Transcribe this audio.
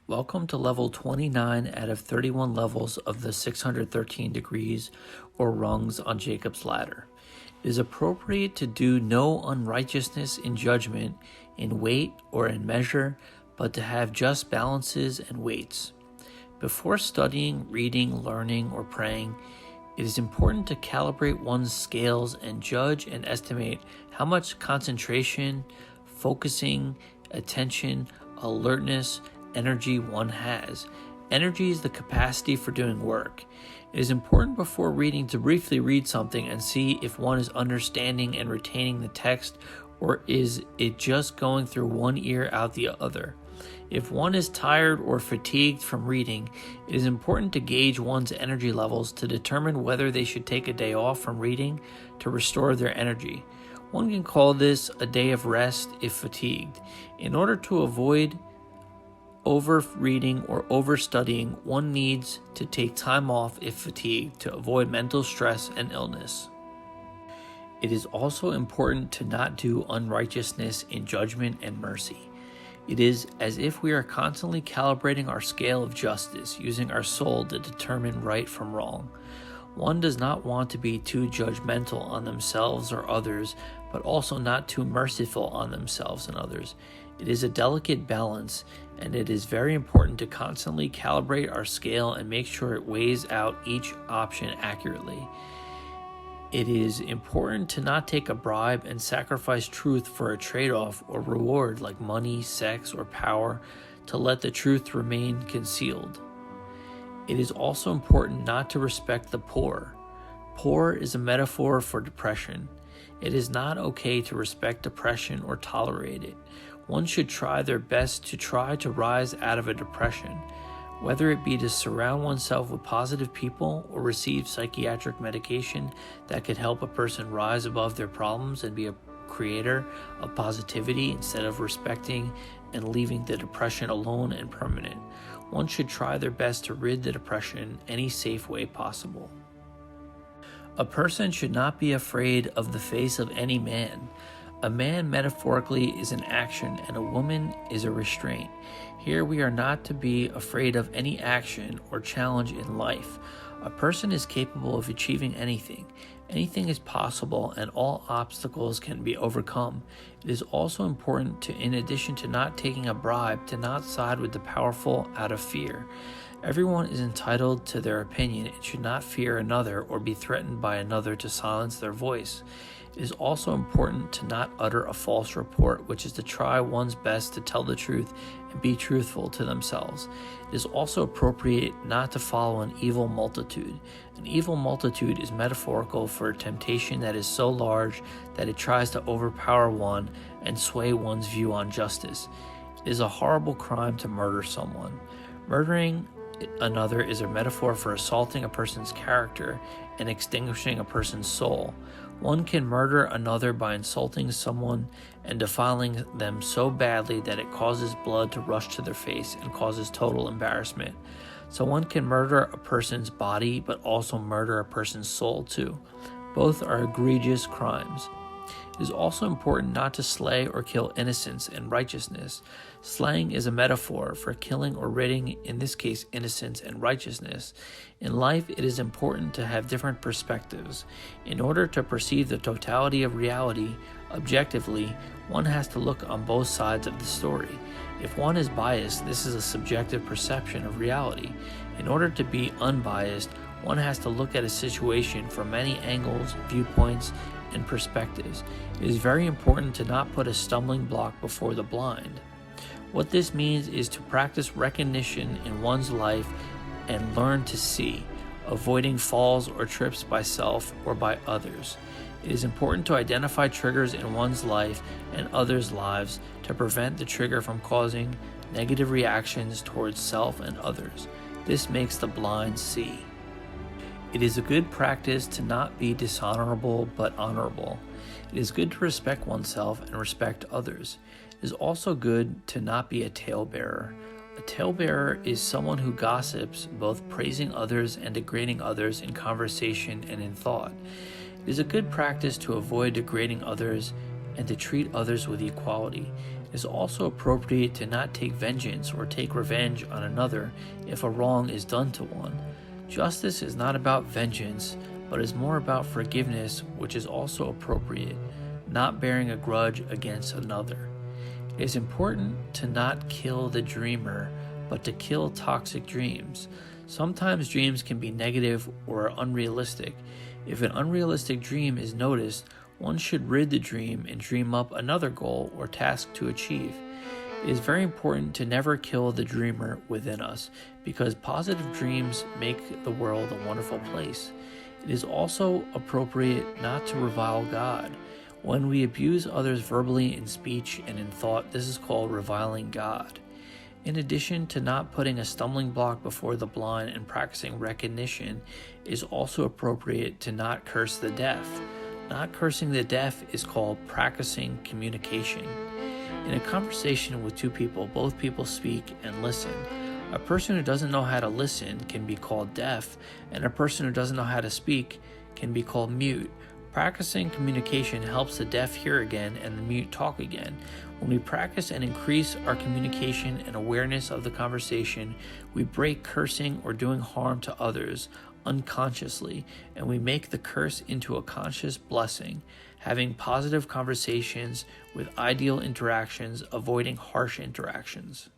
Welcome to level 29 out of 31 levels of the 613 degrees or rungs on Jacob's ladder. It is appropriate to do no unrighteousness in judgment, in weight or in measure, but to have just balances and weights. Before studying, reading, learning, or praying, it is important to calibrate one's scales and judge and estimate how much concentration, focusing, attention, alertness, energy one has. Energy is the capacity for doing work. It is important before reading to briefly read something and see if one is understanding and retaining the text, or is it just going through one ear out the other. If one is tired or fatigued from reading, it is important to gauge one's energy levels to determine whether they should take a day off from reading to restore their energy. One can call this a day of rest if fatigued. In order to avoid over-reading or over-studying, one needs to take time off if fatigued to avoid mental stress and illness. It is also important to not do unrighteousness in judgment and mercy. It is as if we are constantly calibrating our scale of justice, using our soul to determine right from wrong. One does not want to be too judgmental on themselves or others, but also not too merciful on themselves and others. It is a delicate balance, and it is very important to constantly calibrate our scale and make sure it weighs out each option accurately. It is important to not take a bribe and sacrifice truth for a trade-off or reward like money, sex, or power to let the truth remain concealed. It is also important not to respect the poor. Poor is a metaphor for depression. It is not okay to respect depression or tolerate it. One should try their best to try to rise out of a depression, whether it be to surround oneself with positive people or receive psychiatric medication that could help a person rise above their problems and be a creator of positivity instead of respecting and leaving the depression alone and permanent. One should try their best to rid the depression any safe way possible. A person should not be afraid of the face of any man. A man metaphorically is an action and a woman is a restraint. Here we are not to be afraid of any action or challenge in life. A person is capable of achieving anything. Anything is possible and all obstacles can be overcome. It is also important to, in addition to not taking a bribe, to not side with the powerful out of fear. Everyone is entitled to their opinion and should not fear another or be threatened by another to silence their voice. It is also important to not utter a false report, which is to try one's best to tell the truth and be truthful to themselves. It is also appropriate not to follow an evil multitude. An evil multitude is metaphorical for a temptation that is so large that it tries to overpower one and sway one's view on justice. It is a horrible crime to murder someone. Murdering another is a metaphor for assaulting a person's character and extinguishing a person's soul. One can murder another by insulting someone and defiling them so badly that it causes blood to rush to their face and causes total embarrassment. So one can murder a person's body but also murder a person's soul too. Both are egregious crimes. It is also important not to slay or kill innocence and righteousness. Slaying is a metaphor for killing or ridding, in this case, innocence and righteousness. In life, it is important to have different perspectives. In order to perceive the totality of reality objectively, one has to look on both sides of the story. If one is biased, this is a subjective perception of reality. In order to be unbiased, one has to look at a situation from many angles, viewpoints, and perspectives. It is very important to not put a stumbling block before the blind. What this means is to practice recognition in one's life and learn to see, avoiding falls or trips by self or by others. It is important to identify triggers in one's life and others' lives to prevent the trigger from causing negative reactions towards self and others. This makes the blind see. It is a good practice to not be dishonorable but honorable. It is good to respect oneself and respect others. It is also good to not be a talebearer. A talebearer is someone who gossips, both praising others and degrading others in conversation and in thought. It is a good practice to avoid degrading others and to treat others with equality. It is also appropriate to not take vengeance or take revenge on another if a wrong is done to one. Justice is not about vengeance, but is more about forgiveness, which is also appropriate, not bearing a grudge against another. It is important to not kill the dreamer, but to kill toxic dreams. Sometimes dreams can be negative or unrealistic. If an unrealistic dream is noticed, one should rid the dream and dream up another goal or task to achieve. It is very important to never kill the dreamer within us, because positive dreams make the world a wonderful place. It is also appropriate not to revile God. When we abuse others verbally in speech and in thought, this is called reviling God. In addition to not putting a stumbling block before the blind and practicing recognition, it is also appropriate to not curse the deaf. Not cursing the deaf is called practicing communication. In a conversation with two people, both people speak and listen. A person who doesn't know how to listen can be called deaf, and a person who doesn't know how to speak can be called mute. Practicing communication helps the deaf hear again and the mute talk again. When we practice and increase our communication and awareness of the conversation, we break cursing or doing harm to others unconsciously, and we make the curse into a conscious blessing, having positive conversations with ideal interactions, avoiding harsh interactions.